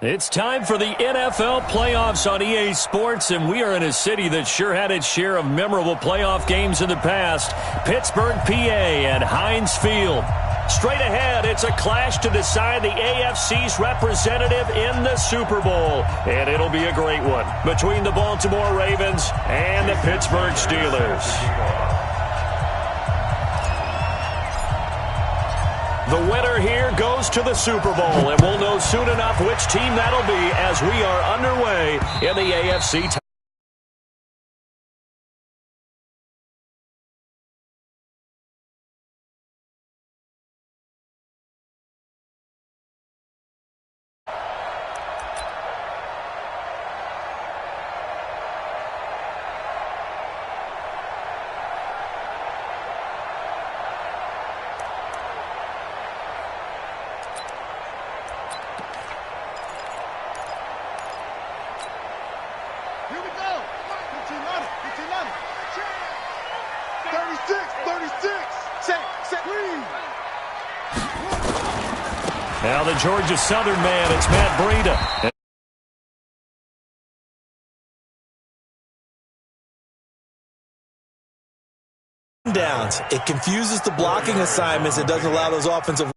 It's time for the NFL playoffs on EA Sports, and we are in a city that sure had its share of memorable playoff games in the past. Pittsburgh, PA at Heinz Field. Straight ahead, it's a clash to decide the AFC's representative in the Super Bowl. And it'll be a great one between the Baltimore Ravens and the Pittsburgh Steelers. The winner here goes to the Super Bowl, and we'll know soon enough which team that'll be as we are underway in the AFC. Now the Georgia Southern man, it's Matt Breida. Downs. It confuses the blocking assignments. It doesn't allow those offensive.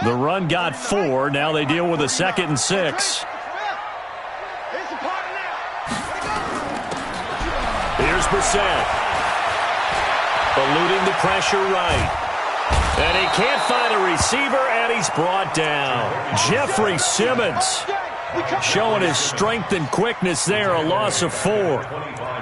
The run got 4. Now they deal with a 2nd and 6. Here's Brissett. Eluding the pressure right. And he can't find a receiver, and he's brought down. Jeffrey Simmons showing his strength and quickness there, a loss of 4.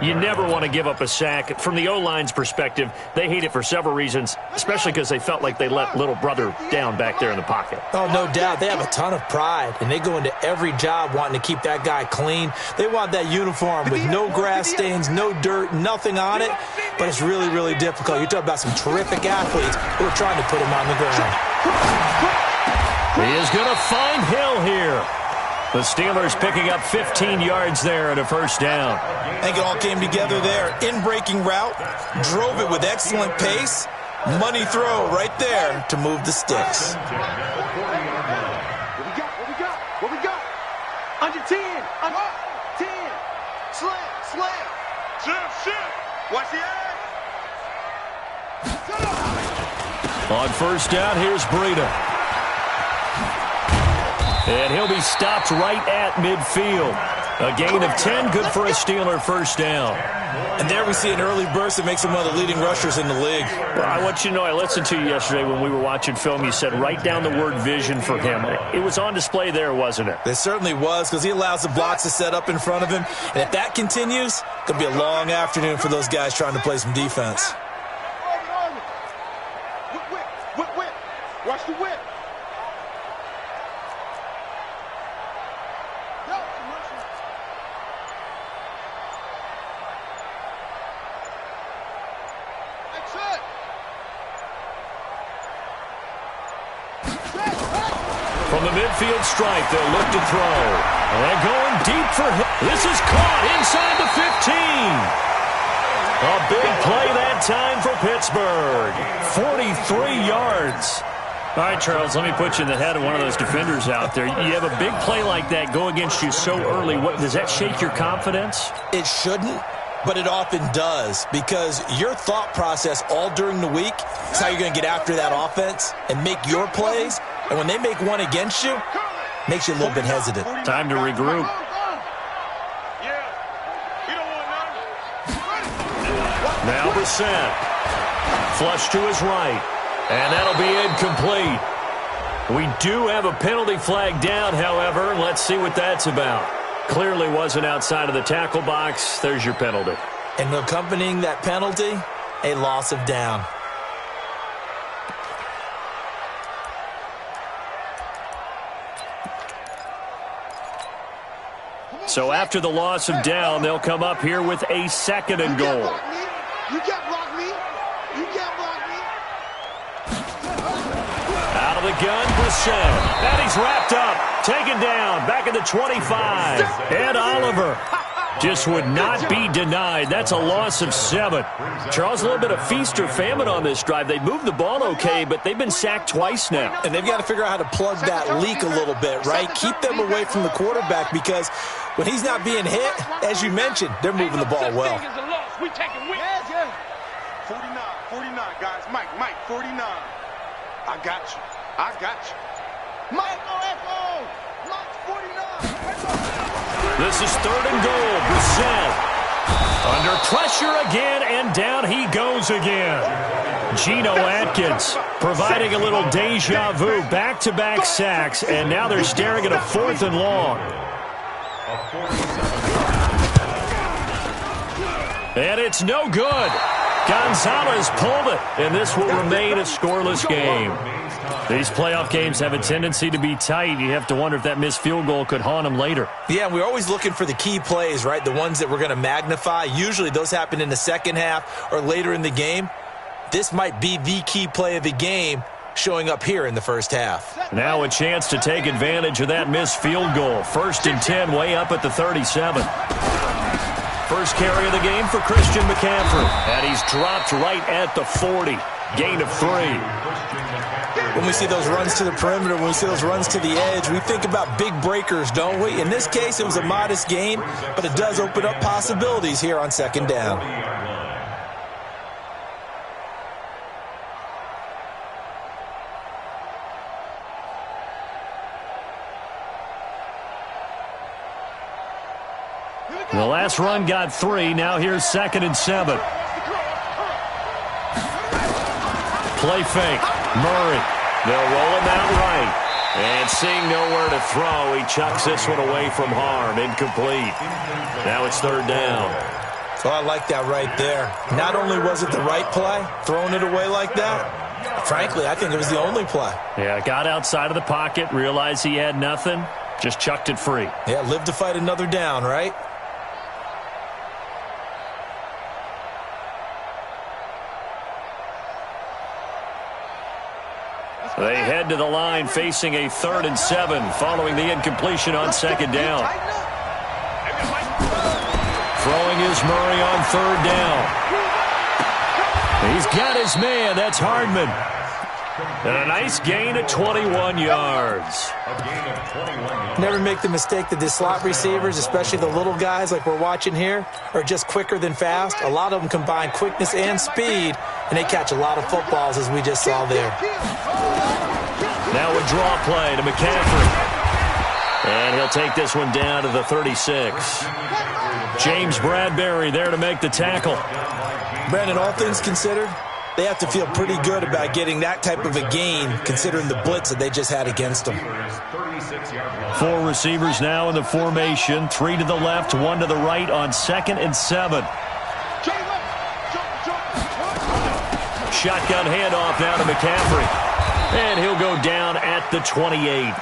You never want to give up a sack. From the O-line's perspective, they hate it for several reasons, especially because they felt like they let little brother down back there in the pocket. Oh, no doubt. They have a ton of pride, and they go into every job wanting to keep that guy clean. They want that uniform with no grass stains, no dirt, nothing on it, but it's really, really difficult. You're talking about some terrific athletes who are trying to put him on the ground. He is going to find Hill here. The Steelers picking up 15 yards there and a first down. I think it all came together there. In-breaking route, drove it with excellent pace. Money throw right there to move the sticks. What we got? Under 10. Under 10. Slam. Shit. Watch the edge. On first down, here's Breida. And he'll be stopped right at midfield. A gain of 10, good for a Steeler first down. And there we see an early burst that makes him one of the leading rushers in the league. Well, I want you to know, I listened to you yesterday when we were watching film. You said write down the word vision for him. It was on display there, wasn't it? It certainly was, because he allows the blocks to set up in front of him. And if that continues, it's going to be a long afternoon for those guys trying to play some defense. Whip. Watch the whip. From the midfield stripe, they'll look to throw. And going deep for him. This is caught inside the 15. A big play that time for Pittsburgh. 43 yards. All right, Charles, let me put you in the head of one of those defenders out there. You have a big play like that go against you so early. Does that shake your confidence? It shouldn't, but it often does, because your thought process all during the week is how you're going to get after that offense and make your plays. And when they make one against you, makes you a little bit hesitant. Time to regroup. Now Brissett. Flush to his right. And that'll be incomplete. We do have a penalty flag down, however. Let's see what that's about. Clearly wasn't outside of the tackle box. There's your penalty. And accompanying that penalty, a loss of down. So after the loss of down, they'll come up here with a 2nd and goal. You can't block me. Out of the gun, Brissett. And he's wrapped up. Taken down. Back at the 25. And Oliver. just would not be denied. That's a loss of 7. Charles, a little bit of feast or famine on this drive. They moved the ball okay, but they've been sacked twice now. And they've got to figure out how to plug that leak a little bit, right? Keep them away from the quarterback because when he's not being hit, as you mentioned, they're moving the ball well. 49, guys. Mike, 49. I got you. Michael Echo! Mike's 49. This is 3rd and goal. Brissett under pressure again, and down he goes again. Geno Atkins providing a little deja vu. Back-to-back sacks, and now they're staring at a 4th and long. And it's no good. Gonzalez pulled it, and this will remain a scoreless game. These playoff games have a tendency to be tight. You have to wonder if that missed field goal could haunt them later. Yeah, we're always looking for the key plays, right? The ones that we're going to magnify. Usually those happen in the second half or later in the game. This might be the key play of the game showing up here in the first half. Now a chance to take advantage of that missed field goal. 1st and 10, way up at the 37. First carry of the game for Christian McCaffrey. And he's dropped right at the 40. Gain of 3. When we see those runs to the perimeter, when we see those runs to the edge, we think about big breakers, don't we? In this case, it was a modest gain, but it does open up possibilities here on 2nd down. The last run got 3. Now here's 2nd and 7. Play fake. Murray. They'll roll him out right. And seeing nowhere to throw, he chucks this one away from harm. Incomplete. Now it's 3rd down. So I like that right there. Not only was it the right play, throwing it away like that, frankly, I think it was the only play. Yeah, got outside of the pocket, realized he had nothing, just chucked it free. Yeah, live to fight another down, right? They head to the line facing a 3rd and 7 following the incompletion on 2nd down. Throwing is Murray on 3rd down. He's got his man. That's Hardman. And a nice gain of 21 yards. Never make the mistake that the slot receivers, especially the little guys like we're watching here, are just quicker than fast. A lot of them combine quickness and speed, and they catch a lot of footballs, as we just saw there. Now a draw play to McCaffrey. And he'll take this one down to the 36. James Bradbury there to make the tackle. Brandon, all things considered, they have to feel pretty good about getting that type of a gain, considering the blitz that they just had against them. 4 receivers now in the formation. 3 to the left, 1 to the right on 2nd and 7. Shotgun handoff now to McCaffrey. And he'll go down at the 28.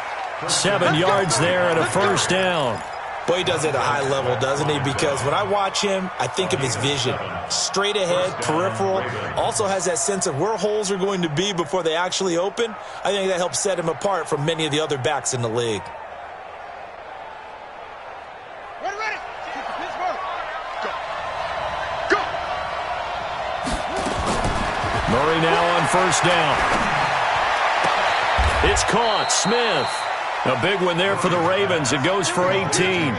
7 yards there and a 1st down. Boy, he does it at a high level, doesn't he? Because when I watch him, I think of his vision. Straight ahead, peripheral. Also has that sense of where holes are going to be before they actually open. I think that helps set him apart from many of the other backs in the league. Ready. Pittsburgh. Go. Murray now on 1st down. It's caught. Smith. A big one there for the Ravens. It goes for 18.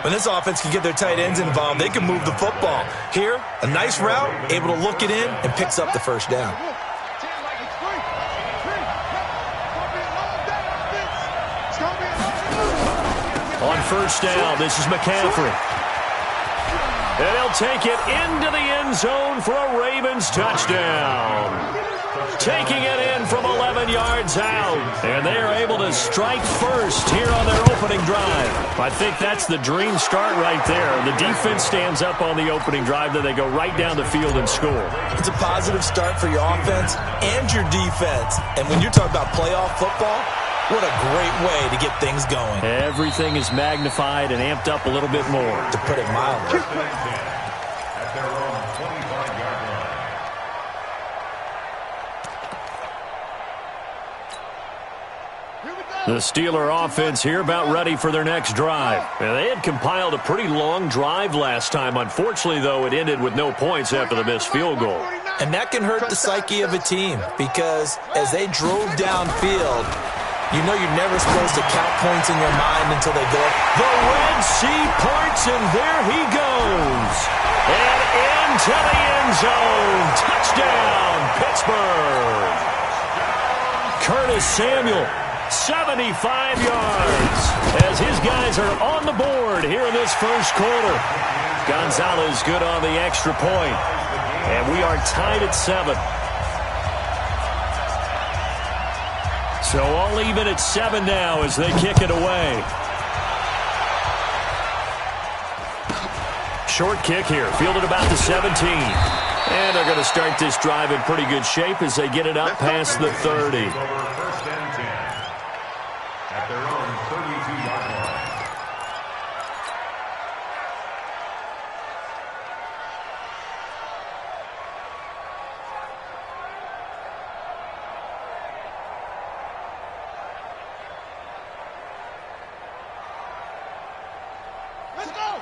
When this offense can get their tight ends involved, they can move the football. Here, a nice route, able to look it in, and picks up the 1st down. On 1st down, this is McCaffrey. And he'll take it into the end zone for a Ravens touchdown. Taking it in from 11 yards out. And they are able to strike first here on their opening drive. I think that's the dream start right there. The defense stands up on the opening drive, then they go right down the field and score. It's a positive start for your offense and your defense. And when you're talking about playoff football, what a great way to get things going. Everything is magnified and amped up a little bit more. To put it mildly. Here we go. The Steeler offense here about ready for their next drive. Now, they had compiled a pretty long drive last time. Unfortunately, though, it ended with no points after the missed field goal. And that can hurt the psyche of a team because as they drove downfield, you know you're never supposed to count points in your mind until they go. The Red Sea parts, and there he goes. And into the end zone. Touchdown, Pittsburgh. Curtis Samuel, 75 yards, as his guys are on the board here in this first quarter. Gonzalez good on the extra point, and we are tied at 7. So all even at 7 now as they kick it away. Short kick here, fielded about the 17. And they're going to start this drive in pretty good shape as they get it up past the 30. At their own 32-yard line.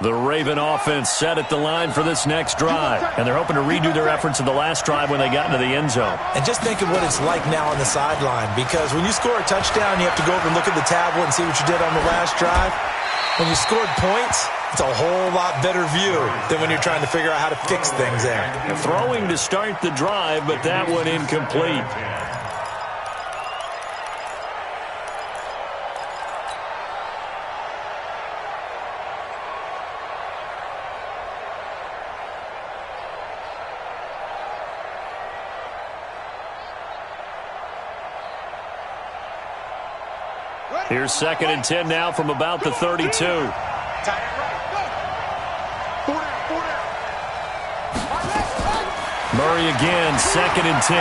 The Raven offense set at the line for this next drive, and they're hoping to redo their efforts in the last drive when they got into the end zone. And just think of what it's like now on the sideline, because when you score a touchdown, you have to go over and look at the tablet and see what you did on the last drive. When you scored points, it's a whole lot better view than when you're trying to figure out how to fix things there. Throwing to start the drive, but that one incomplete. Here's 2nd and 10 now from about the 32. Murray again, 2nd and 10.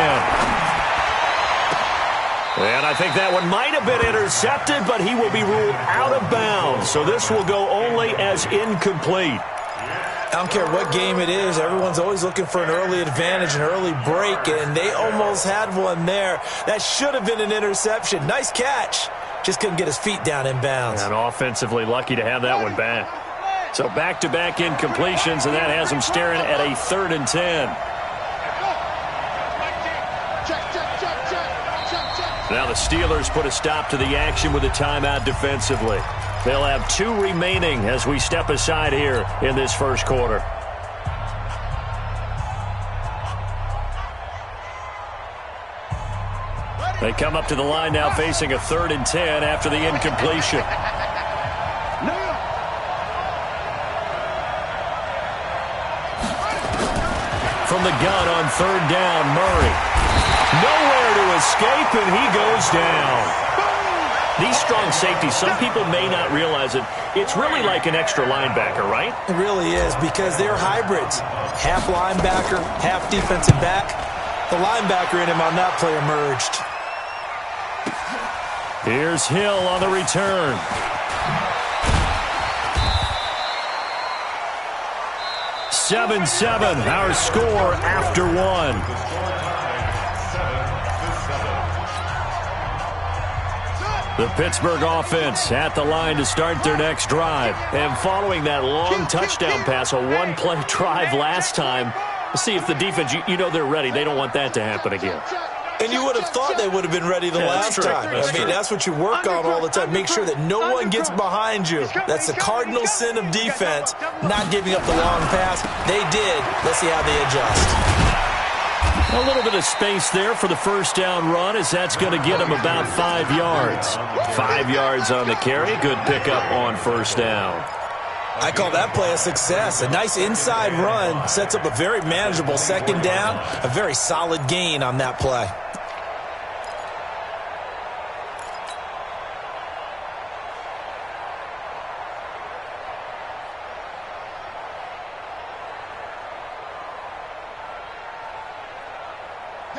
And I think that one might have been intercepted, but he will be ruled out of bounds. So this will go only as incomplete. I don't care what game it is, everyone's always looking for an early advantage, an early break, and they almost had one there. That should have been an interception. Nice catch. Just couldn't get his feet down in bounds. And offensively lucky to have that one back. So back-to-back incompletions, and that has him staring at a 3rd and 10. Now the Steelers put a stop to the action with a timeout defensively. They'll have 2 remaining as we step aside here in this first quarter. They come up to the line now facing a 3rd and 10 after the incompletion. From the gun on 3rd down, Murray. Nowhere to escape, and he goes down. These strong safeties, some people may not realize it. It's really like an extra linebacker, right? It really is, because they're hybrids. Half linebacker, half defensive back. The linebacker in him on that play emerged. Here's Hill on the return. Seven, our score after 1. The Pittsburgh offense at the line to start their next drive. And following that long touchdown pass, a 1-play drive last time, see if the defense, you know they're ready. They don't want that to happen again. And you would have thought they would have been ready the last time. I mean, that's what you work on all the time. Make sure that no one gets behind you. That's the cardinal sin of defense, not giving up the long pass. They did. Let's see how they adjust. A little bit of space there for the first down run, as that's going to get him about 5 yards. 5 yards on the carry. Good pickup on first down. I call that play a success. A nice inside run sets up a very manageable 2nd down. A very solid gain on that play.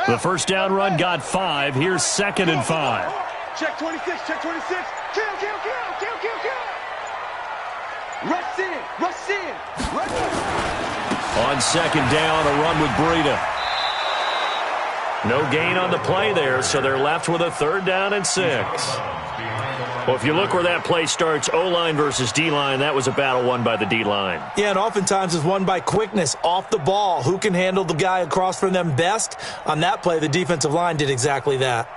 The first down run got 5. Here's 2nd and 5. Check 26, check 26. Kill. Rush in. On 2nd down, a run with Breida. No gain on the play there, so they're left with a 3rd down and 6. Well, if you look where that play starts, O-line versus D-line, that was a battle won by the D-line. Yeah, and oftentimes it's won by quickness off the ball. Who can handle the guy across from them best? On that play, the defensive line did exactly that.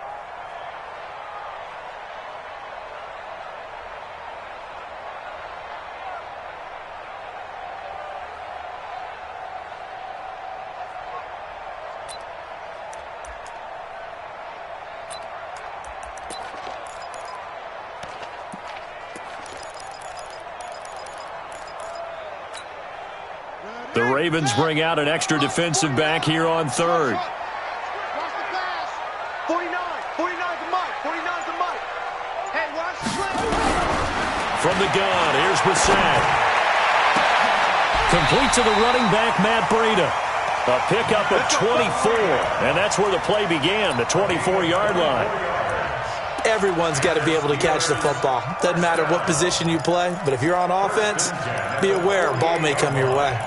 The Ravens bring out an extra defensive back here on third. 49 to Mike. 49 to Mike. Hey, watch the play. From the gun, here's Brissett. Complete to the running back, Matt Breida. A pickup of 24, and that's where the play began, the 24-yard line. Everyone's got to be able to catch the football. Doesn't matter what position you play, but if you're on offense, be aware a ball may come your way.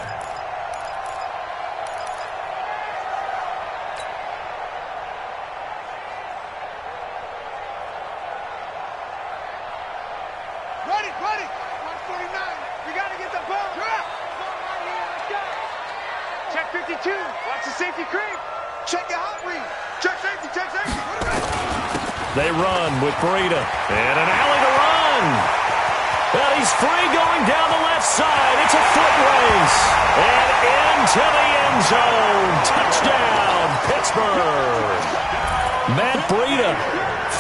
Ready. 149. We got to get the ball. Right here. Let's go. Check 52. Watch the safety creep. Check your hot read. Check safety. They run with Breida. And an alley to run. Well, he's free going down the left side. It's a foot race. And into the end zone. Touchdown, Pittsburgh. Matt Breida,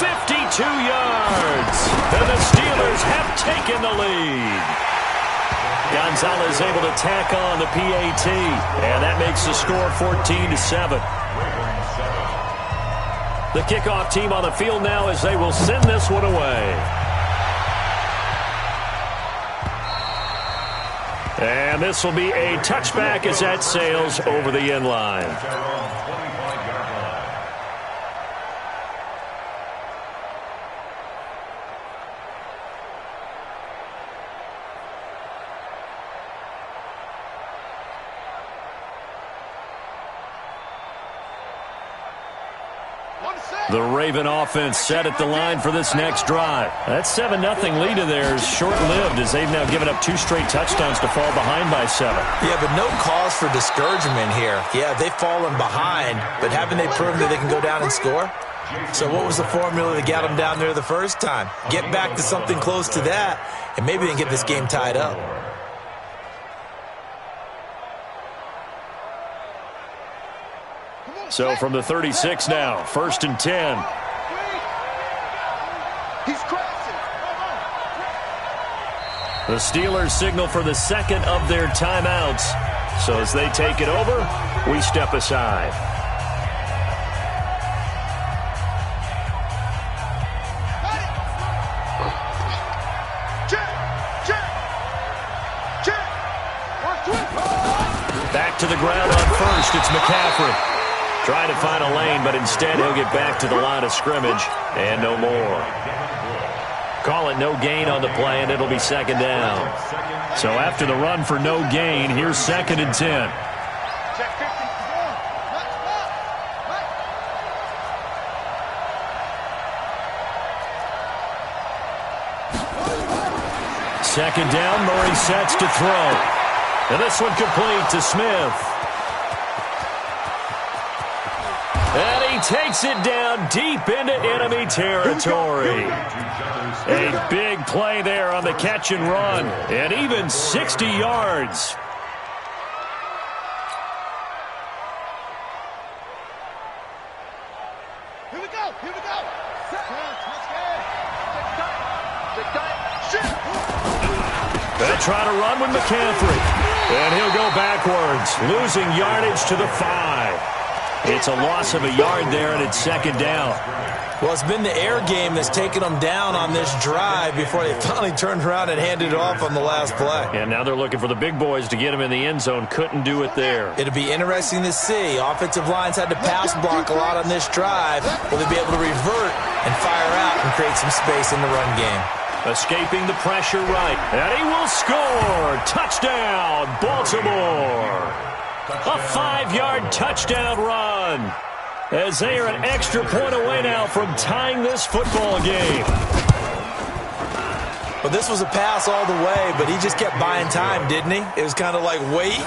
52 yards. And the Steelers have taken the lead. Gonzalez able to tack on the PAT. And that makes the score 14-7. The kickoff team on the field now as they will send this one away. And this will be a touchback as that sails over the end line. The Raven offense set at the line for this next drive. That 7-0 lead of theirs short-lived as they've now given up 2 straight touchdowns to fall behind by 7. Yeah, but no cause for discouragement here. Yeah, they've fallen behind, but haven't they proven that they can go down and score? So what was the formula that got them down there the first time? Get back to something close to that, and maybe they can get this game tied up. So from the 36 now, 1st and 10. He's crossing. The Steelers signal for the second of their timeouts. So as they take it over, we step aside. Back to the ground on first, it's McCaffrey. Trying to find a lane, but instead he'll get back to the line of scrimmage and no more. Call it no gain on the play, and it'll be 2nd down. So after the run for no gain, here's 2nd and 10. Second down, Murray sets to throw. And this one complete to Smith. And he takes it down deep into enemy territory. A big play there on the catch and run. And even 60 yards. Here we go. They'll try to run with McCaffrey. And he'll go backwards, losing yardage to the 5. It's a loss of a yard there, and it's 2nd down. Well, it's been the air game that's taken them down on this drive before they finally turned around and handed it off on the last play. And now they're looking for the big boys to get him in the end zone. Couldn't do it there. It'll be interesting to see. Offensive lines had to pass block a lot on this drive. Will they be able to revert and fire out and create some space in the run game? Escaping the pressure right. And he will score. Touchdown, Baltimore. A 5-yard touchdown run. As they are an extra point away now from tying this football game. Well, this was a pass all the way, but he just kept buying time, didn't he? It was kind of like, wait.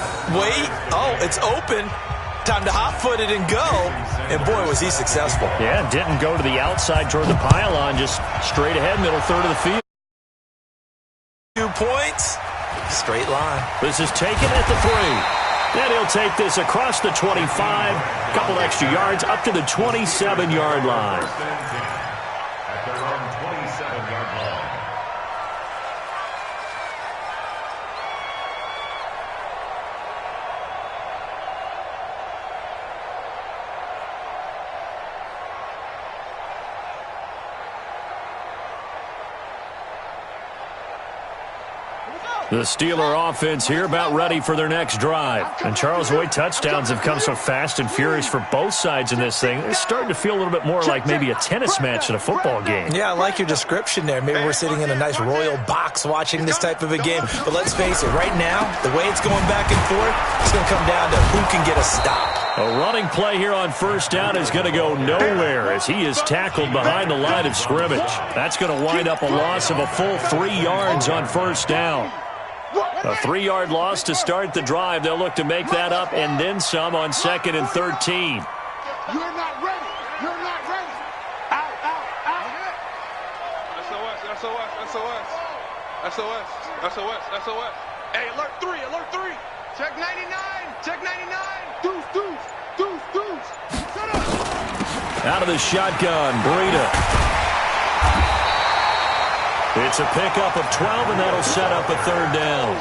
Oh, it's open. Time to hot-foot it and go. And, boy, was he successful. Yeah, didn't go to the outside toward the pylon, just straight ahead, middle third of the field. 2 points, straight line. This is taken at the 3. And he'll take this across the 25, a couple extra yards, up to the 27-yard line. At their own 27-yard line. The Steeler offense here about ready for their next drive. And Charles, the way touchdowns have come so fast and furious for both sides in this thing, it's starting to feel a little bit more like maybe a tennis match at a football game. Yeah, I like your description there. Maybe we're sitting in a nice royal box watching this type of a game. But let's face it, right now, the way it's going back and forth, it's going to come down to who can get a stop. A running play here on first down is going to go nowhere as he is tackled behind the line of scrimmage. That's going to wind up a loss of a full 3 yards on first down. A 3-yard loss to start the drive. They'll look to make that up and then some on 2nd and 13. You're not ready. You're not ready. Out. SOS. Hey, alert 3. Check 99. Deuce. Shut up. Out of the shotgun, Breida. It's a pickup of 12, and that'll set up a 3rd down.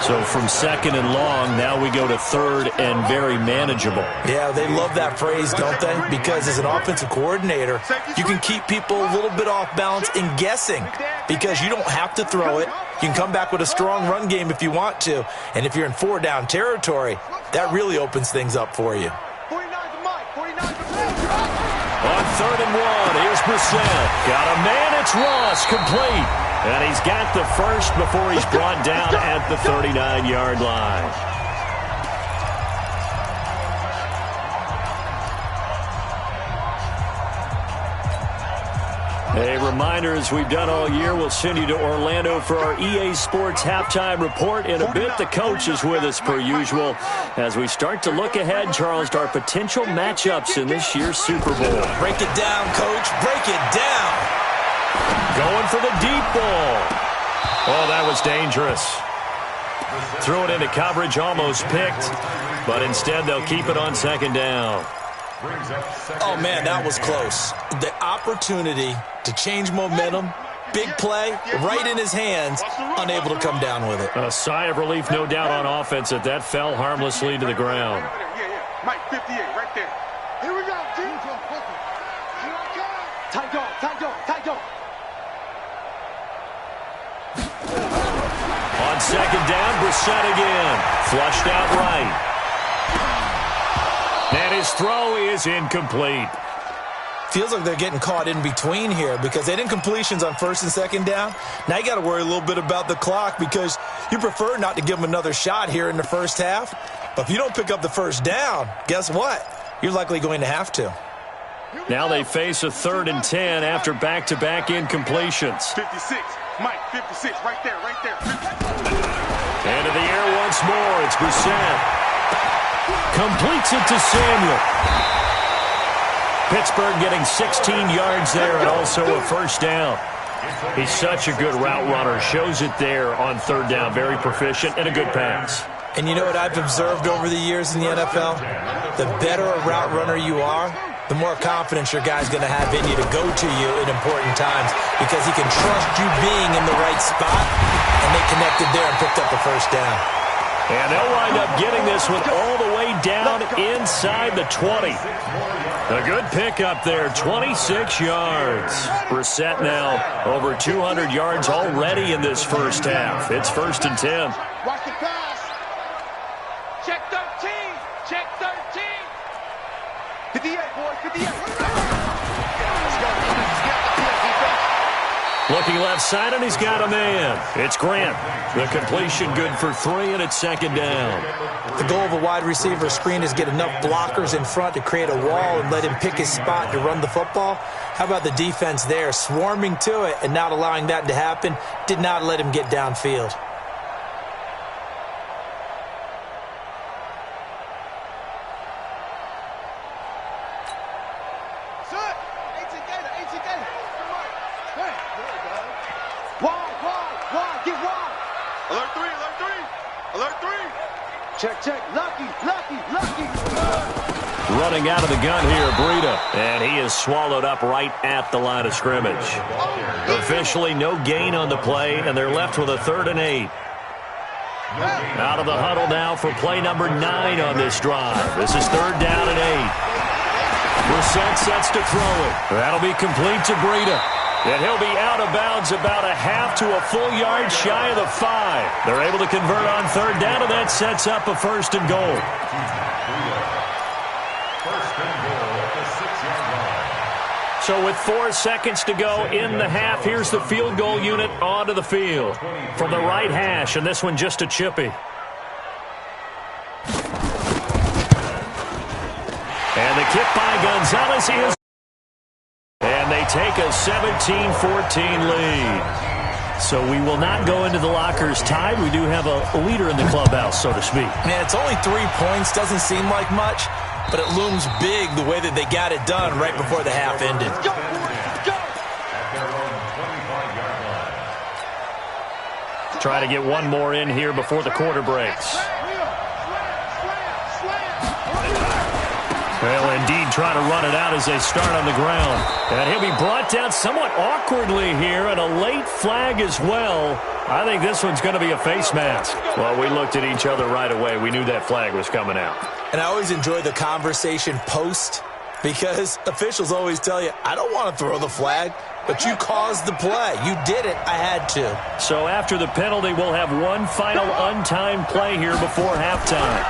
So from 2nd and long, now we go to 3rd and very manageable. Yeah, they love that phrase, don't they? Because as an offensive coordinator, you can keep people a little bit off balance and guessing because you don't have to throw it. You can come back with a strong run game if you want to. And if you're in 4-down territory, that really opens things up for you. 49 to Mike. 49 to Mike. On 3rd and 1, here's Brissett. Got a man, it's Ross, complete. And he's got the first before he's brought down at the 39-yard line. A reminder, as we've done all year, we'll send you to Orlando for our EA Sports halftime report. In a bit, the coach is with us per usual as we start to look ahead, Charles, to our potential matchups in this year's Super Bowl. Break it down, Coach. Break it down. Going for the deep ball. Oh, that was dangerous. Threw it into coverage, almost picked, but instead they'll keep it on 2nd down. Oh, man, that was close. The opportunity to change momentum, big play, right in his hands, unable to come down with it. A sigh of relief, no doubt, on offense that fell harmlessly to the ground. Yeah. Mike 58, right there. Here we go, G. Tight dog. On 2nd down, Brissett again. Flushed out right. And his throw is incomplete. Feels like they're getting caught in between here because they didn't completions on 1st and 2nd down. Now you got to worry a little bit about the clock because you prefer not to give them another shot here in the first half. But if you don't pick up the 1st down, guess what? You're likely going to have to. Now they face a 3rd and 10 after back-to-back incompletions. 56, Mike, 56, right there. Into the air once more, it's Brissett. Completes it to Samuel. Pittsburgh getting 16 yards there and also a 1st down. He's such a good route runner. Shows it there on 3rd down. Very proficient and a good pass. And you know what I've observed over the years in the NFL? The better a route runner you are, the more confidence your guy's going to have in you to go to you in important times because he can trust you being in the right spot, and they connected there and picked up the 1st down. And they'll wind up getting this one all the way down inside the 20. A good pickup there, 26 yards. Brissett now over 200 yards already in this first half. It's 1st and 10. Watch the pass. Check 13. 58, boys, 58. Let's go. Looking left side, and he's got a man. It's Grant. The completion good for 3, and it's second down. The goal of a wide receiver screen is get enough blockers in front to create a wall and let him pick his spot to run the football. How about the defense there, swarming to it and not allowing that to happen? Did not let him get downfield. Check. Lucky. Running out of the gun here, Breida. And he is swallowed up right at the line of scrimmage. Officially no gain on the play, and they're left with a 3rd and 8. Out of the huddle now for play number 9 on this drive. This is 3rd down and 8. Brissett sets to throw it. That'll be complete to Breida. And he'll be out of bounds about a half to a full yard shy of the 5. They're able to convert on 3rd down, and that sets up a 1st and goal. So with 4 seconds to go in the half, here's the field goal unit onto the field. From the right hash, and this one just a chippy. And the kick by Gonzalez. He is. And they take a 17-14 lead. So we will not go into the lockers tied. We do have a leader in the clubhouse, so to speak. Man, it's only 3 points. Doesn't seem like much, but it looms big the way that they got it done right before the half ended. Go. Try to get one more in here before the quarter breaks. Well, indeed, try to run it out as they start on the ground. And he'll be brought down somewhat awkwardly here, and a late flag as well. I think this one's going to be a face mask. Well, we looked at each other right away. We knew that flag was coming out. And I always enjoy the conversation post, because officials always tell you, I don't want to throw the flag, but you caused the play. You did it. I had to. So after the penalty, we'll have one final untimed play here before halftime.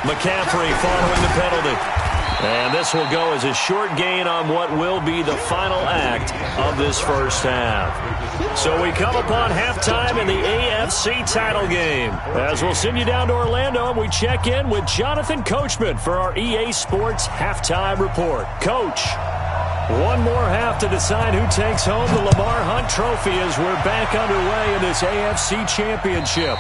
McCaffrey following the penalty. And this will go as a short gain on what will be the final act of this first half. So we come upon halftime in the AFC title game. As we'll send you down to Orlando, and we check in with Jonathan Coachman for our EA Sports Halftime Report. Coach, one more half to decide who takes home the Lamar Hunt Trophy as we're back underway in this AFC Championship.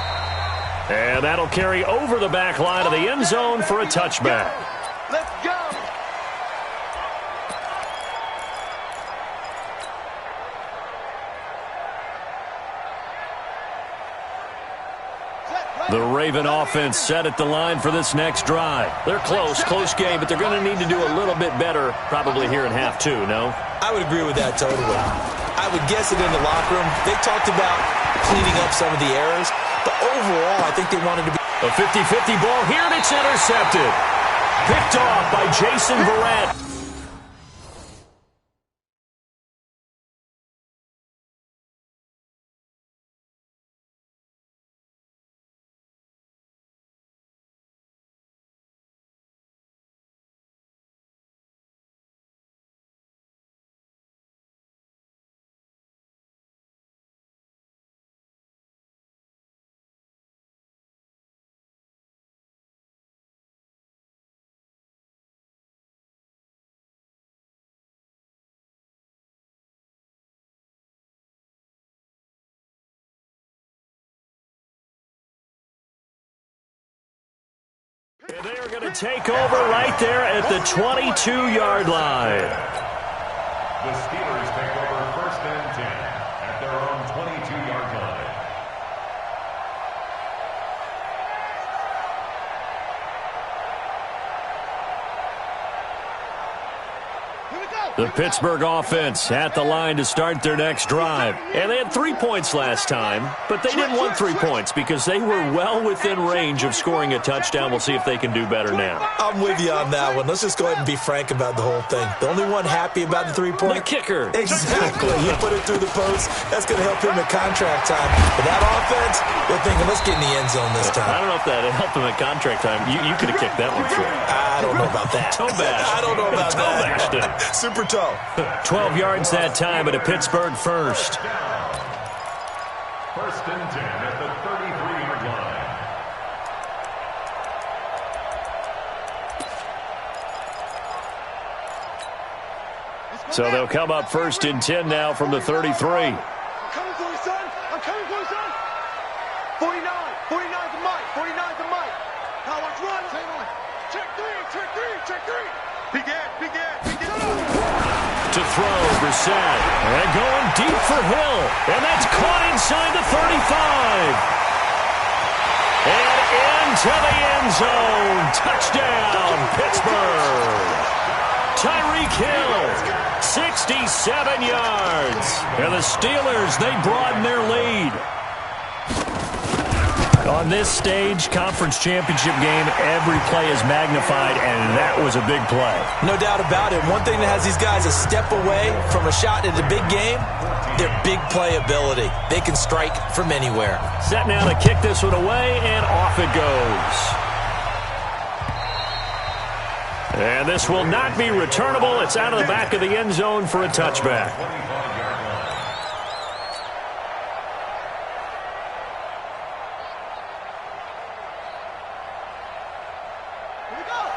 And that'll carry over the back line of the end zone for a touchback. Let's go. The Raven offense set at the line for this next drive. They're close game, but they're going to need to do a little bit better probably here in half 2, no? I would agree with that totally. I would guess it in the locker room. They talked about cleaning up some of the errors, but overall I think they wanted to be. A 50-50 ball here, and it's intercepted. Picked off by Jason Verrett. And they are going to take over right there at the 22-yard line. The Steelers take over 1st and 10 at their own 22-yard line. The Pittsburgh offense at the line to start their next drive. And they had 3 points last time, but they didn't want 3 points because they were well within range of scoring a touchdown. We'll see if they can do better now. I'm with you on that one. Let's just go ahead and be frank about the whole thing. The only one happy about the 3-point? The kicker. Exactly. You put it through the post. That's going to help him at contract time. But that offense, they're thinking, let's get in the end zone this time. I don't know if that helped him at contract time. You could have kicked that one through. I don't know about that. Toe bash. I don't know about that. Super toe. 12 yards that time at a Pittsburgh first. First and 10 at the 33-yard line. So they'll come up first and 10 now from the 33. I'm coming for you, son. I'm coming for you, son. 49. 49 to Mike. 49 to Mike. Now watch run. Check three. Check three. Check three. Big Ed. Big Ed. Big Ed. To throw, Brissett. And going deep for Hill. And that's caught inside the 35. And into the end zone. Touchdown, Pittsburgh. Tyreek Hill. 67 yards. And the Steelers, they broaden their lead. On this stage, conference championship game, every play is magnified, and that was a big play. No doubt about it. One thing that has these guys a step away from a shot at the big game, their big play ability. They can strike from anywhere. Set now to kick this one away, and off it goes. And this will not be returnable. It's out of the back of the end zone for a touchback.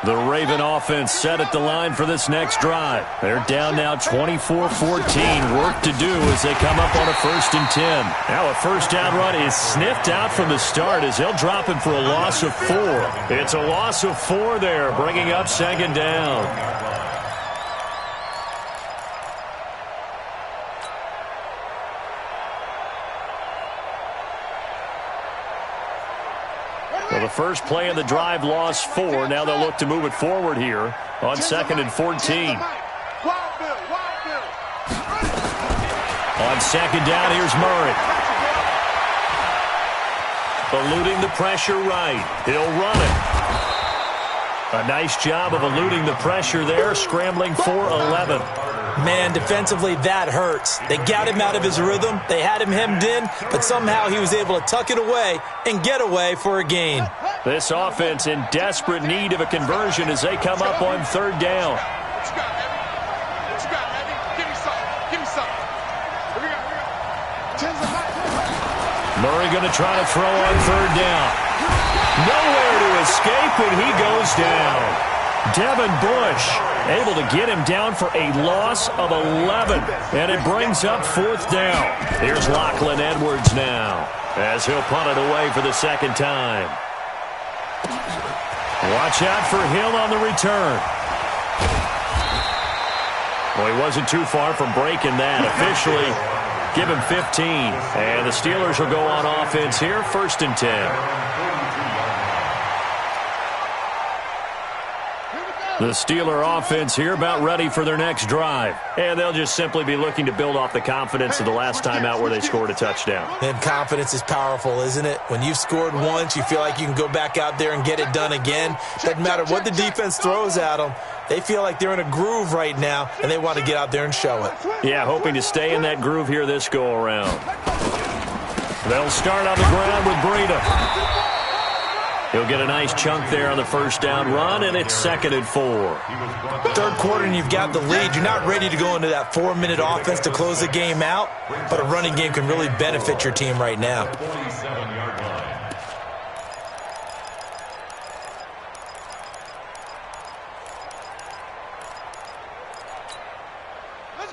The Raven offense set at the line for this next drive. They're down now 24-14. Work to do as they come up on a first and 10. Now a first down run is sniffed out from the start as they'll drop him for a loss of 4. It's a loss of 4 there, bringing up second down. Well, the first play of the drive lost 4. Now they'll look to move it forward here on second and 14. On second down, here's Murray. Eluding the pressure right. He'll run it. A nice job of eluding the pressure there, scrambling for 11. Man, defensively, that hurts. They got him out of his rhythm. They had him hemmed in, but somehow he was able to tuck it away and get away for a gain. This offense in desperate need of a conversion as they come up on third down. What you got, Eddie? What you got, Eddie? Give me something. Give me something. Here we go. Murray going to try to throw on third down. Nowhere to escape, and he goes down. Devin Bush able to get him down for a loss of 11, and it brings up fourth down. Here's Lachlan Edwards now as he'll punt it away for the second time. Watch out for Hill on the return. Well, he wasn't too far from breaking that. Officially, give him 15. And the Steelers will go on offense here, first and 10. The Steeler offense here about ready for their next drive. And they'll just simply be looking to build off the confidence of the last time out where they scored a touchdown. And confidence is powerful, isn't it? When you've scored once, you feel like you can go back out there and get it done again. Doesn't matter what the defense throws at them. They feel like they're in a groove right now, and they want to get out there and show it. Yeah, hoping to stay in that groove here this go-around. They'll start on the ground with Breida. He'll get a nice chunk there on the first down run, and it's second and 4. Third quarter, and you've got the lead. You're not ready to go into that 4-minute offense to close the game out, but a running game can really benefit your team right now.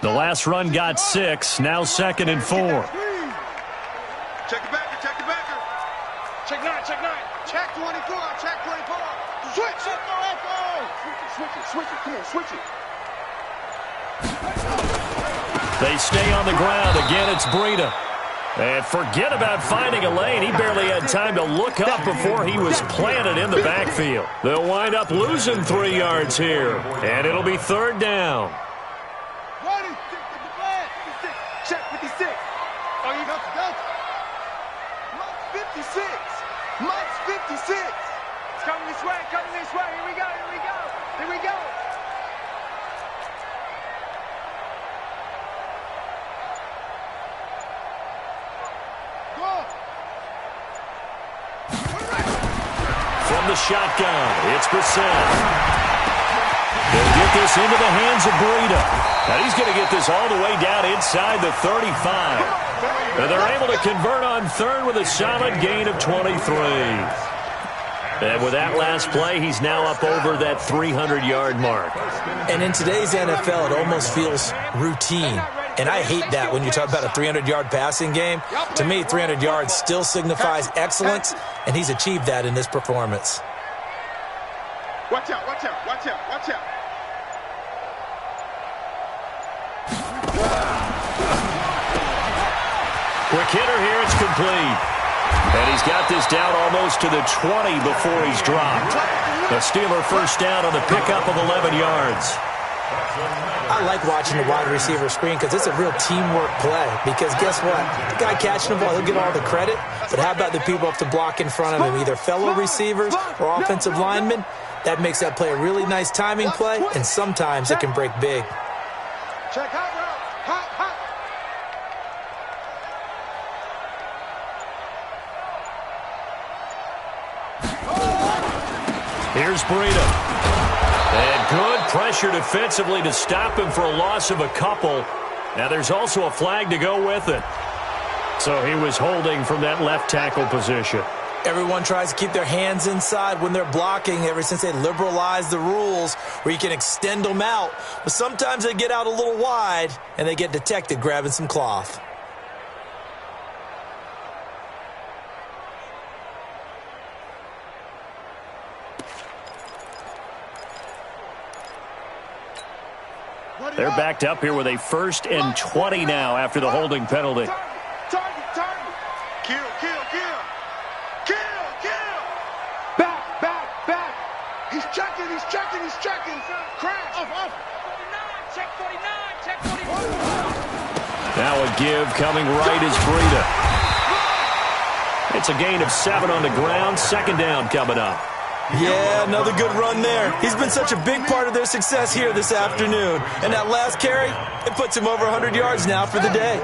The last run got 6, now second and 4. Check the backer, check the backer. Check 9, check 9. Check 24, check 24. Switch it, go, echo. Switch it, come on, switch it. They stay on the ground. Again, it's Breida. And forget about finding a lane. He barely had time to look up before he was planted in the backfield. They'll wind up losing 3 yards here. And it'll be third down. Ready, check 56. Oh, you got the delta. Mike's 56. Mike's 56. It's coming this way, coming this way. Here we go, here we go, here we go. From the shotgun, it's Brissett. They'll get this into the hands of Breida. And he's going to get this all the way down inside the 35. And they're able to convert on third with a solid gain of 23. And with that last play, he's now up over that 300-yard mark. And in today's NFL, it almost feels routine. And I hate that when you talk about a 300-yard passing game. To me, 300 yards still signifies excellence, and he's achieved that in this performance. Watch out, watch out, watch out, watch out. Quick hitter here, it's complete. And he's got this down almost to the 20 before he's dropped. The Steeler first down on the pickup of 11 yards. I like watching the wide receiver screen because it's a real teamwork play. Because guess what? The guy catching the ball, he'll get all the credit. But how about the people up to block in front of him, either fellow receivers or offensive linemen? That makes that play a really nice timing play, and sometimes it can break big. Check hot route. Hot, hot. Here's Breida. And good pressure defensively to stop him for a loss of a couple. Now there's also a flag to go with it. So he was holding from that left tackle position. Everyone tries to keep their hands inside when they're blocking ever since they liberalized the rules where you can extend them out. But sometimes they get out a little wide and they get detected grabbing some cloth. They're backed up here with a 1st and 20 now after the holding penalty. Target. Kill, kill, kill. Kill, kill. Back. He's checking. Crash. Off. 49, check 49. Now a give coming right is Breida. It's a gain of 7 on the ground. 2nd down coming up. Yeah, another good run there. He's been such a big part of their success here this afternoon. And that last carry, it puts him over 100 yards now for the day.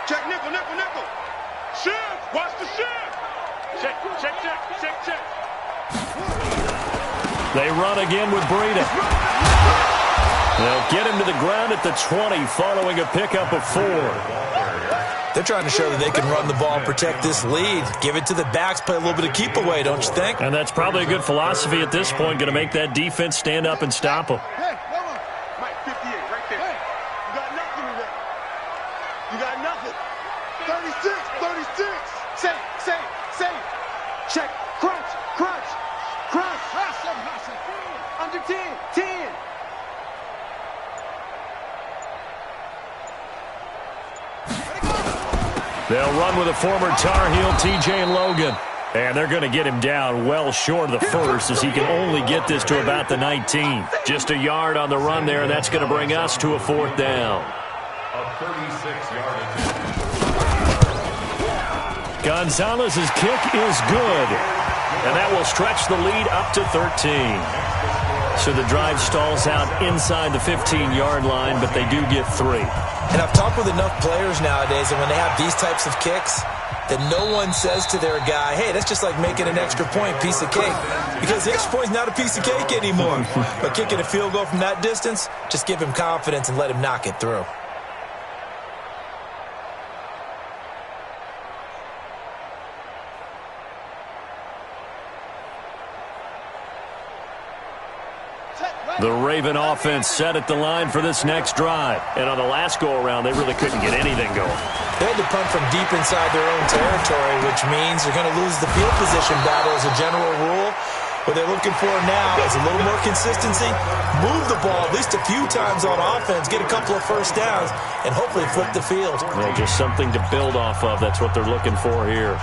Check nickel. Shift. Watch the shift. Check. They run again with Breida. They'll get him to the ground at the 20 following a pickup of 4. They're trying to show that they can run the ball, protect this lead. Give it to the backs, play a little bit of keep away, don't you think? And that's probably a good philosophy at this point, going to make that defense stand up and stop them. Hey, Mike, 58, right there. Hey, you got nothing today. You got nothing. 36. Safe. Check. Crunch. Under 10. They'll run with a former Tar Heel, TJ Logan. And they're going to get him down well short of the 1st as he can only get this to about the 19. Just a yard on the run there, and that's going to bring us to a 4th down. A 36-yard attempt. Gonzalez's kick is good. And that will stretch the lead up to 13. So the drive stalls out inside the 15-yard line, but they do get 3. And I've talked with enough players nowadays, and when they have these types of kicks, that no one says to their guy, hey, that's just like making an extra point, piece of cake. Because the extra point's not a piece of cake anymore. But kicking a field goal from that distance, just give him confidence and let him knock it through. The Raven offense set at the line for this next drive. And on the last go-around, they really couldn't get anything going. They had to punt from deep inside their own territory, which means they're going to lose the field position battle as a general rule. What they're looking for now is a little more consistency, move the ball at least a few times on offense, get a couple of 1st downs, and hopefully flip the field. Well, just something to build off of. That's what they're looking for here.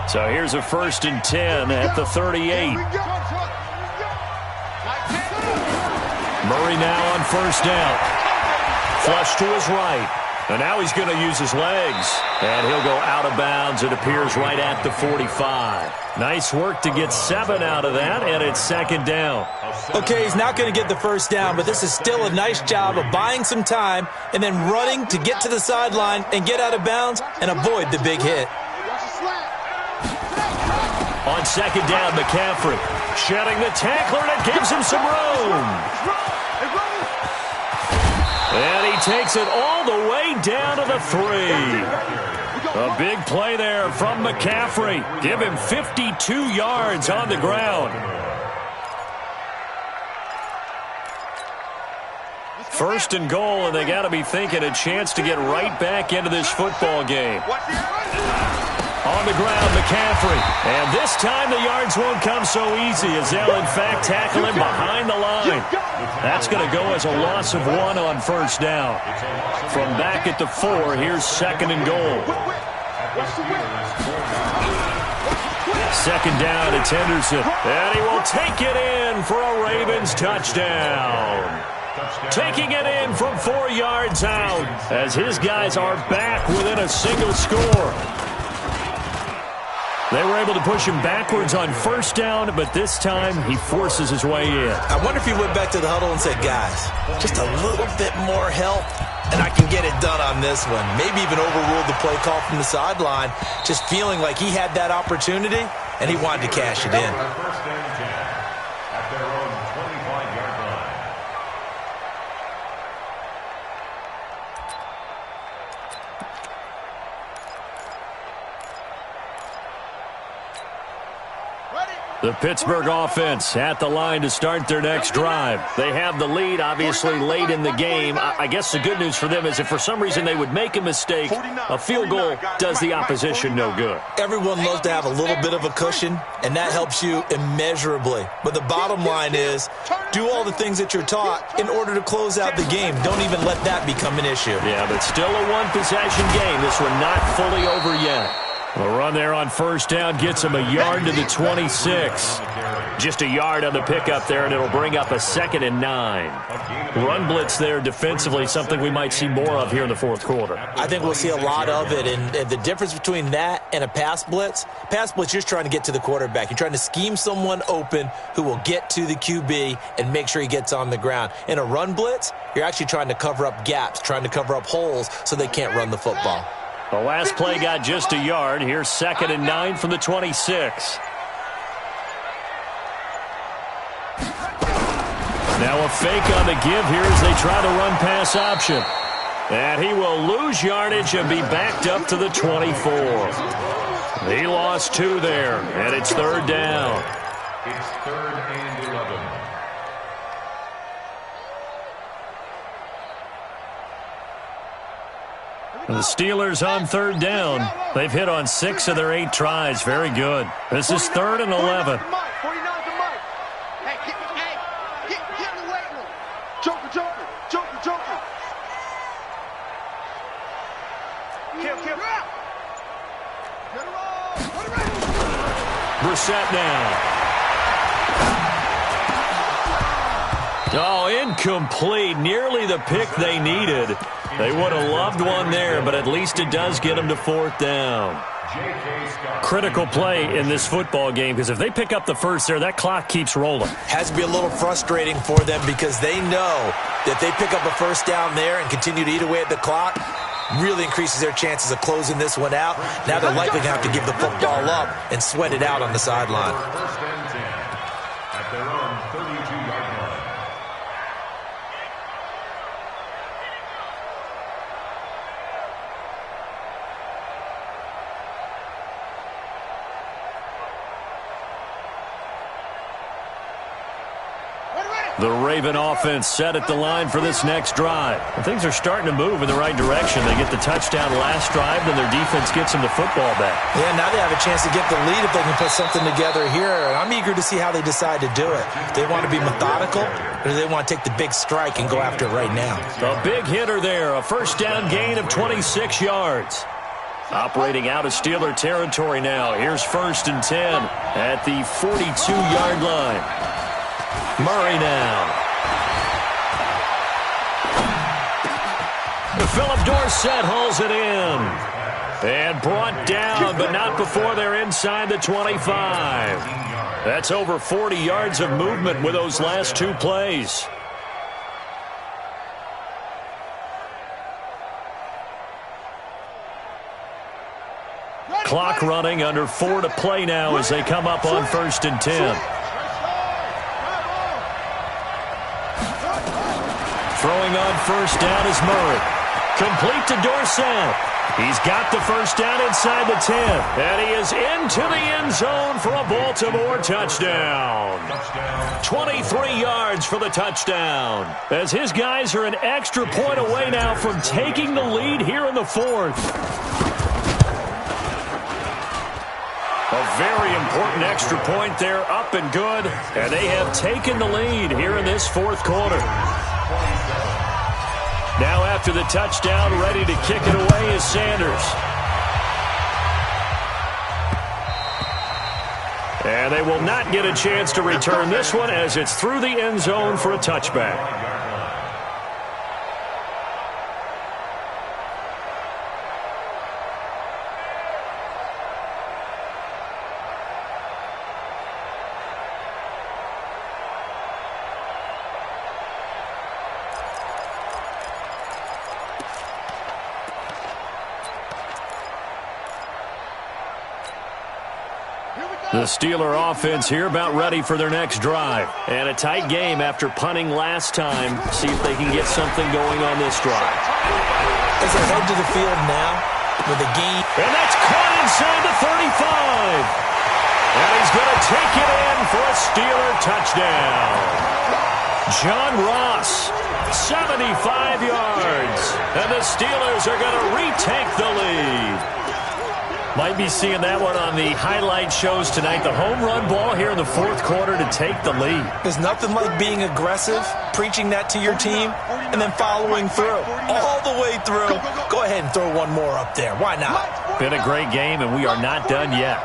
So here's a 1st and 10 at the 38. Murray now on 1st down. Flush to his right. And now he's going to use his legs. And he'll go out of bounds. It appears right at the 45. Nice work to get 7 out of that, and it's second down. Okay, he's not going to get the first down, but this is still a nice job of buying some time and then running to get to the sideline and get out of bounds and avoid the big hit. On second down, McCaffrey shedding the tackler, and it gives him some room. And he takes it all the way down to the 3. A big play there from McCaffrey. Give him 52 yards on the ground. First and goal, and they got to be thinking a chance to get right back into this football game. On the ground, McCaffrey. And this time the yards won't come so easy as they'll, in fact, tackle him behind the line. That's going to go as a loss of 1 on first down. From back at the 4, here's second and goal. Second down, it's Henderson. And he will take it in for a Ravens touchdown. Taking it in from 4 yards out as his guys are back within a single score. They were able to push him backwards on first down, but this time he forces his way in. I wonder if he went back to the huddle and said, guys, just a little bit more help, and I can get it done on this one. Maybe even overruled the play call from the sideline, just feeling like he had that opportunity, and he wanted to cash it in. First and 10 at their own 25-yard line. The Pittsburgh offense at the line to start their next drive. They have the lead, obviously, late in the game. I guess the good news for them is if for some reason they would make a mistake, a field goal does the opposition no good. Everyone loves to have a little bit of a cushion, and that helps you immeasurably. But the bottom line is, do all the things that you're taught in order to close out the game. Don't even let that become an issue. Yeah, but still a one-possession game. This one not fully over yet. The run there on first down gets him a yard to the 26. Just a yard on the pickup there, and it'll bring up a 2nd and 9. Run blitz there defensively, something we might see more of here in the fourth quarter. I think we'll see a lot of it, and the difference between that and a pass blitz, you're just trying to get to the quarterback. You're trying to scheme someone open who will get to the QB and make sure he gets on the ground. In a run blitz, you're actually trying to cover up gaps, trying to cover up holes so they can't run the football. The last play got just a yard. Here's 2nd and 9 from the 26. Now a fake on the give here as they try the run-pass option. And he will lose yardage and be backed up to the 24. He lost 2 there, and it's 3rd down. It's 3rd and 11. The Steelers on 3rd down. They've hit on 6 of their 8 tries. Very good. This is 3rd and 11. Hey, get in the weight room. Joker. Kill. Brissett now. Oh, incomplete. Nearly the pick they needed. They would have loved one there, but at least it does get them to 4th down. Critical play in this football game because if they pick up the first there, that clock keeps rolling. Has to be a little frustrating for them because they know that they pick up a first down there and continue to eat away at the clock, really increases their chances of closing this one out. Now they're likely to have to give the football up and sweat it out on the sideline. First and 10 at their own 32-yard line. The Raven offense set at the line for this next drive. And things are starting to move in the right direction. They get the touchdown last drive, then their defense gets them the football back. Yeah, now they have a chance to get the lead if they can put something together here. And I'm eager to see how they decide to do it. Do they want to be methodical, or do they want to take the big strike and go after it right now? A big hitter there, a first down gain of 26 yards. Operating out of Steeler territory now. Here's 1st and 10 at the 42-yard line. Murray now. Philip Dorsett hauls it in. And brought down, but not before they're inside the 25. That's over 40 yards of movement with those last two plays. Clock running, under 4 to play now as they come up on 1st and 10. Throwing on 1st down is Murray. Complete to Dorsett. He's got the 1st down inside the 10. And he is into the end zone for a Baltimore touchdown. 23 yards for the touchdown. As his guys are an extra point away now from taking the lead here in the 4th. A very important extra point there, up and good. And they have taken the lead here in this 4th quarter. Now after the touchdown, ready to kick it away is Sanders. And they will not get a chance to return this one as it's through the end zone for a touchback. The Steeler offense here about ready for their next drive. And a tight game after punting last time. See if they can get something going on this drive. As they head to the field now with a gain. And that's caught inside the 35. And he's going to take it in for a Steeler touchdown. John Ross, 75 yards. And the Steelers are going to retake the lead. Might be seeing that one on the highlight shows tonight. The home run ball here in the 4th quarter to take the lead. There's nothing like being aggressive, preaching that to your team, and then following through. All the way through. Go ahead and throw one more up there. Why not? Been a great game, and we are not done yet.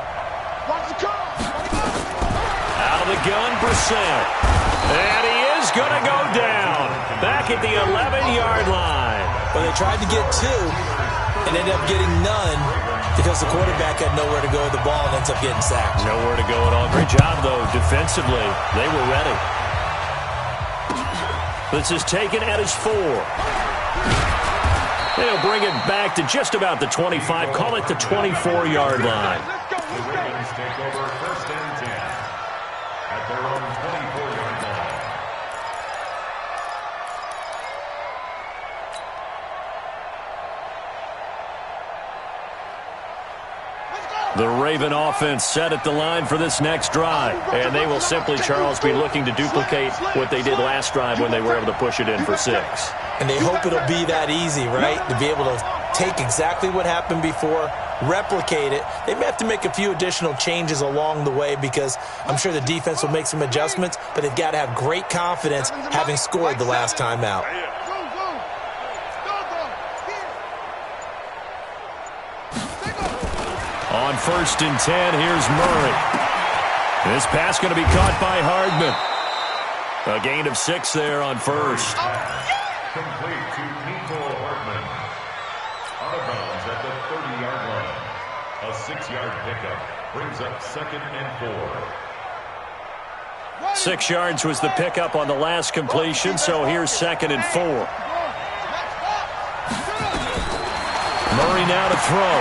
Out of the gun, Brissett. And he is going to go down. Back at the 11-yard line. Well, they tried to get 2 and ended up getting none. Because the quarterback had nowhere to go with the ball and ends up getting sacked. Nowhere to go at all. Great job, though, defensively. They were ready. This is taken at his 4. They'll bring it back to just about the 25. Call it the 24-yard line. The Ravens take over 1st and 10 at their own 24-yard line. The Raven offense set at the line for this next drive. And they will simply, Charles, be looking to duplicate what they did last drive when they were able to push it in for 6. And they hope it'll be that easy, right? To be able to take exactly what happened before, replicate it. They may have to make a few additional changes along the way because I'm sure the defense will make some adjustments, but they've got to have great confidence having scored the last time out. On 1st and 10, here's Murray. This pass going to be caught by Hardman. A gain of 6 there on 1st. Complete to Nico Hardman. Out of bounds at the 30-yard line. A 6-yard pickup brings up 2nd and 4. 6 yards was the pickup on the last completion, so here's 2nd and 4. Murray now to throw.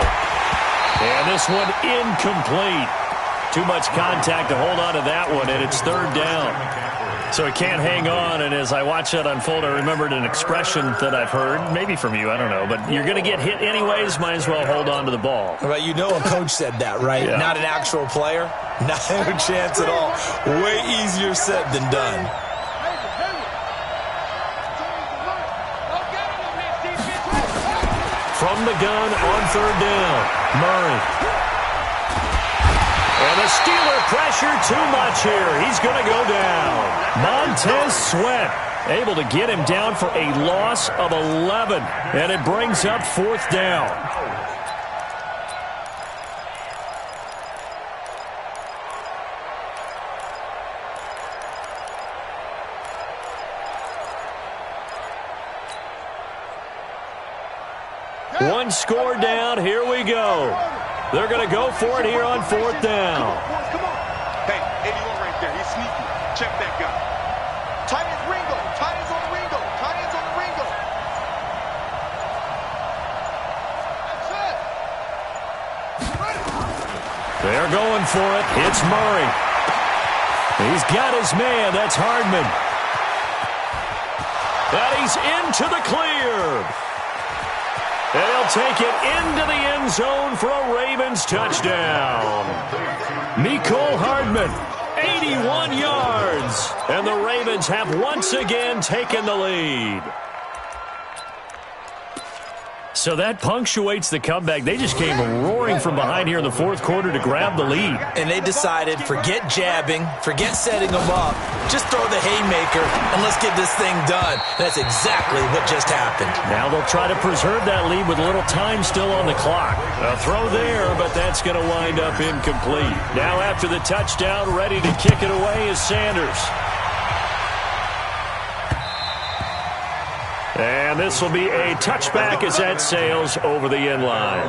And this one incomplete. Too much contact to hold on to that one, and it's 3rd down. So he can't hang on, and as I watch that unfold, I remembered an expression that I've heard, maybe from you, I don't know, but you're going to get hit anyways, might as well hold on to the ball. Right, you know a coach said that, right? Yeah. Not an actual player. Not a chance at all. Way easier said than done. From the gun on 3rd down, Murray. And the Steeler pressure too much here. He's going to go down. Montez Sweat able to get him down for a loss of 11. And it brings up 4th down. One score down. Here we go. They're going to go for it here on 4th down. Come on. Hey, 81 right there. He's sneaky. Check that guy. Tight ends Ringo. Tight ends on Ringo. Tight ends on the Ringo. That's it. They're going for it. It's Murray. He's got his man. That's Hardman. And he's into the clear. And he'll take it into the end zone for a Ravens touchdown. Mecole Hardman, 81 yards. And the Ravens have once again taken the lead. So that punctuates the comeback. They just came roaring from behind here in the 4th quarter to grab the lead. And they decided, forget jabbing, forget setting them up, just throw the haymaker, and let's get this thing done. That's exactly what just happened. Now they'll try to preserve that lead with a little time still on the clock. A throw there, but that's going to wind up incomplete. Now after the touchdown, ready to kick it away is Sanders. And this will be a touchback as that sails over the end line.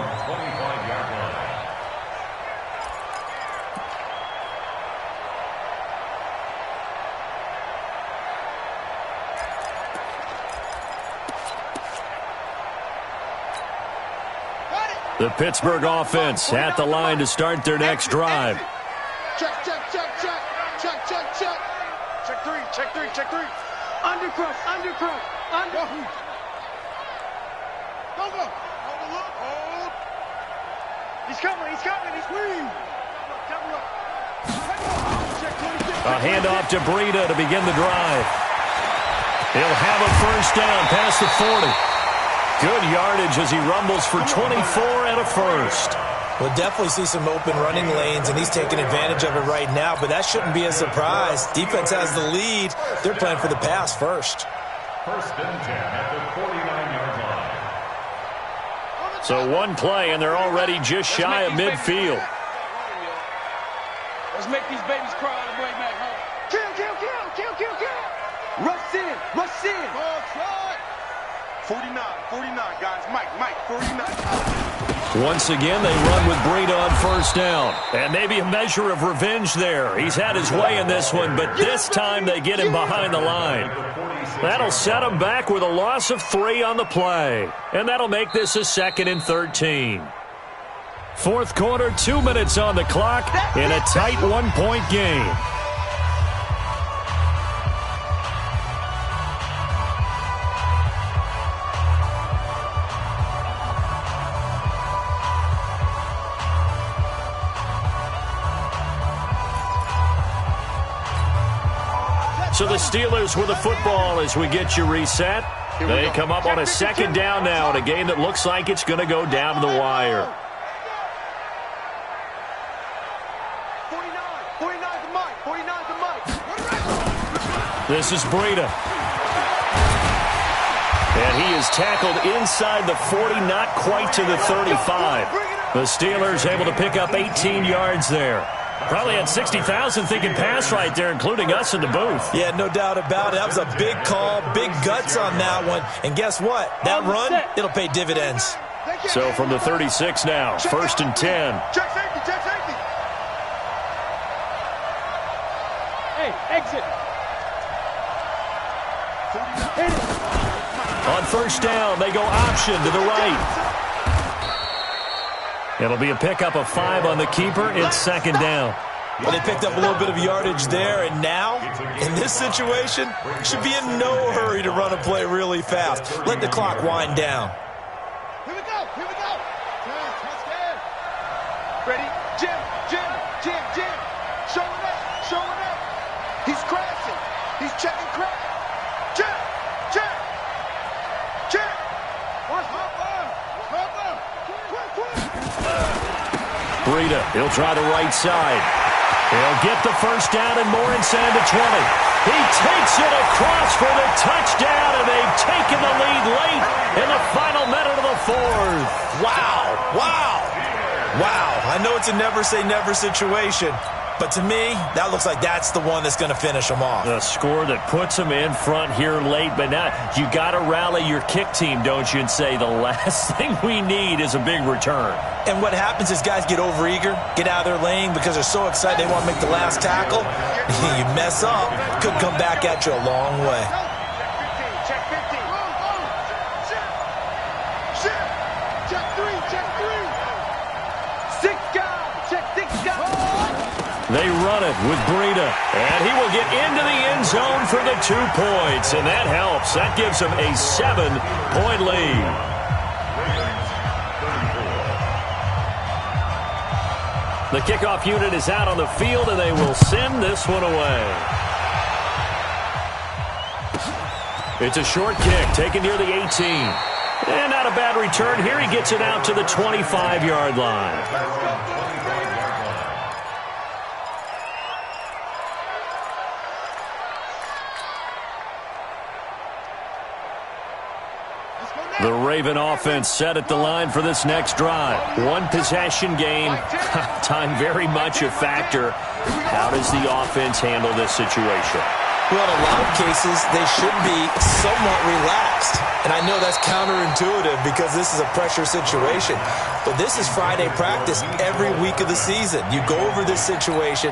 The Pittsburgh offense at the line to start their next drive. Check, check, check, check. Check, check, check. Check three, check three, check three. Undercrush, undercrush, under. Go, go. Hold, look, hold. He's coming, he's swing. Cover up. Check 26. A handoff to Breida to begin the drive. He'll have a first down past the 40. Good yardage as he rumbles for 24 and a first. We'll definitely see some open running lanes, and he's taking advantage of it right now, but that shouldn't be a surprise. Defense has the lead. They're playing for the pass first. First and 10 at the 49-yard line. So one play, and they're already just shy of midfield. Let's make these babies cry on the way back home. Kill, kill, kill, kill, kill, kill. Rush in, rush in. 49, 49, guys. Mike, 49. Once again, they run with Breida on first down. And maybe a measure of revenge there. He's had his way in this one, but this time they get him behind the line. That'll set him back with a loss of 3 on the play. And that'll make this a 2nd and 13. 4th quarter, 2 minutes on the clock in a tight 1-point game. So the Steelers with the football as we get you reset. They come up on a 2nd down now in a game that looks like it's going to go down to the wire. 49 to Mike, 49 to Mike. This is Breida. And he is tackled inside the 40, not quite to the 35. The Steelers able to pick up 18 yards there. Probably had 60,000 thinking pass right there, including us in the booth. Yeah, no doubt about it. That was a big call, big guts on that one. And guess what? That run, it'll pay dividends. So from the 36 now, 1st and 10. Check safety, check safety. Hey, exit. On first down, they go option to the right. It'll be a pickup of 5 on the keeper. It's 2nd down. Well, they picked up a little bit of yardage there, and now, in this situation, should be in no hurry to run a play really fast. Let the clock wind down. Here we go, here we go. Touchdown. Ready? Jim. Showing up. He's crashing. He's checking crash. Jim. Watch my ball. Breida, he'll try the right side. He'll get the first down and more inside the 20. He takes it across for the touchdown, and they've taken the lead late in the final minute of the 4th. Wow. I know it's a never say never situation, But to me, that looks like that's the one that's going to finish them off. The score that puts them in front here late. But now you got to rally your kick team, don't you, and say the last thing we need is a big return. And what happens is guys get overeager, get out of their lane because they're so excited they want to make the last tackle. You mess up, could come back at you a long way. Check 15. Check 3. Check 3. 6 guys. Check 6 guys. They run it with Breida, and he will get into the end zone for the 2 points, and that helps. That gives them a 7-point lead. The kickoff unit is out on the field, and they will send this one away. It's a short kick taken near the 18. And not a bad return here. He gets it out to the 25-yard line. The Raven offense set at the line for this next drive. One possession game. Time very much a factor. How does the offense handle this situation? Well, in a lot of cases, they should be somewhat relaxed. And I know that's counterintuitive because this is a pressure situation. But this is Friday practice every week of the season. You go over this situation,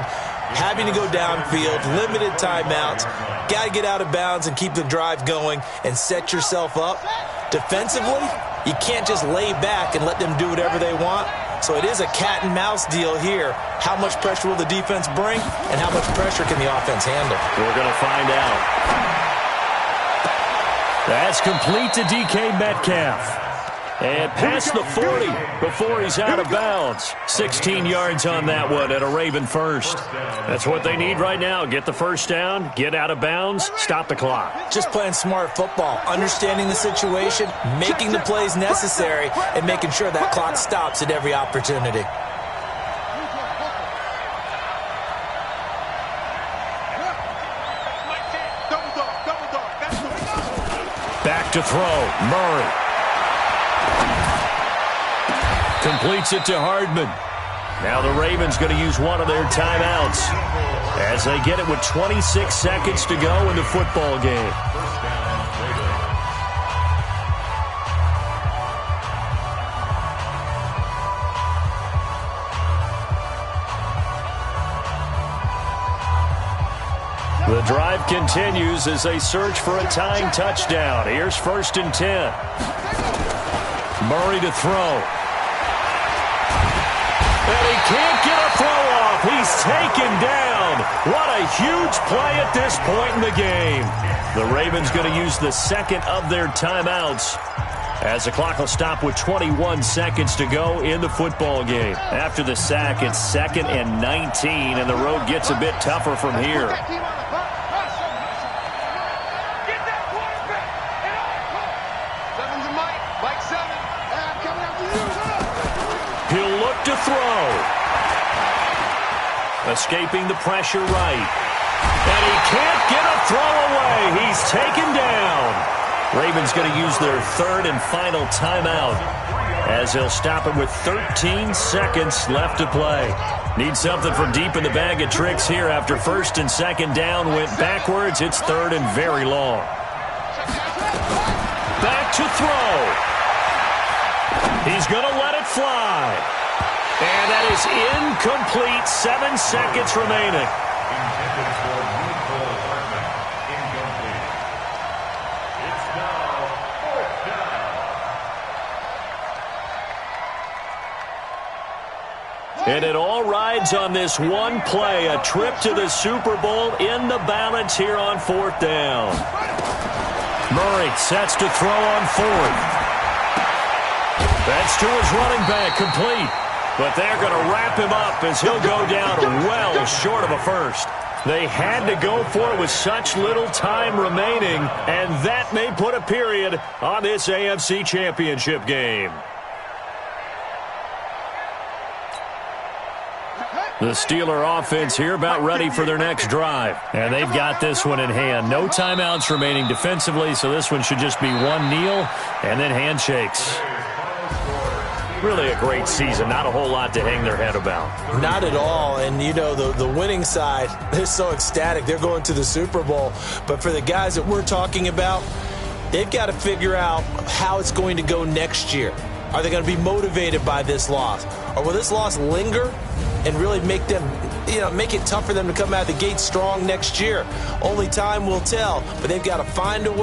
having to go downfield, limited timeouts, got to get out of bounds and keep the drive going and set yourself up. Defensively, you can't just lay back and let them do whatever they want. So it is a cat and mouse deal here. How much pressure will the defense bring, and how much pressure can the offense handle? We're going to find out. That's complete to DK Metcalf. And past the 40 before he's out of bounds. 16 yards on that one at a Raven first. That's what they need right now. Get the first down, get out of bounds, stop the clock. Just playing smart football, understanding the situation, making the plays necessary, and making sure that clock stops at every opportunity. Back to throw, Murray. Completes it to Hardman. Now the Ravens going to use one of their timeouts as they get it with 26 seconds to go in the football game. The drive continues as they search for a tying touchdown. Here's 1st and 10. Murray to throw. And he can't get a throw off. He's taken down. What a huge play at this point in the game. The Ravens going to use the second of their timeouts as the clock will stop with 21 seconds to go in the football game. After the sack, it's 2nd and 19, and the road gets a bit tougher from here. He'll look to throw. Escaping the pressure right. And he can't get a throw away. He's taken down. Ravens going to use their 3rd and final timeout as they'll stop it with 13 seconds left to play. Need something from deep in the bag of tricks here after 1st and 2nd down went backwards. It's 3rd and very long. Back to throw. He's going to let it fly. And that is incomplete. 7 seconds remaining. Intended for Nicole Hartman. Incomplete. It's now 4th down. And it all rides on this one play. A trip to the Super Bowl in the balance here on 4th down. Murray sets to throw on 4th. That's to his running back, complete. But they're going to wrap him up as he'll go down well short of a first. They had to go for it with such little time remaining, and that may put a period on this AFC Championship game. The Steeler offense here about ready for their next drive. And they've got this one in hand. No timeouts remaining defensively, so this one should just be one kneel and then handshakes. Really a great season. Not a whole lot to hang their head about. Not at all. And, you know, the winning side, they're so ecstatic. They're going to the Super Bowl. But for the guys that we're talking about, they've got to figure out how it's going to go next year. Are they going to be motivated by this loss? Or will this loss linger and really make them, make it tough for them to come out of the gate strong next year? Only time will tell. But they've got to find a way.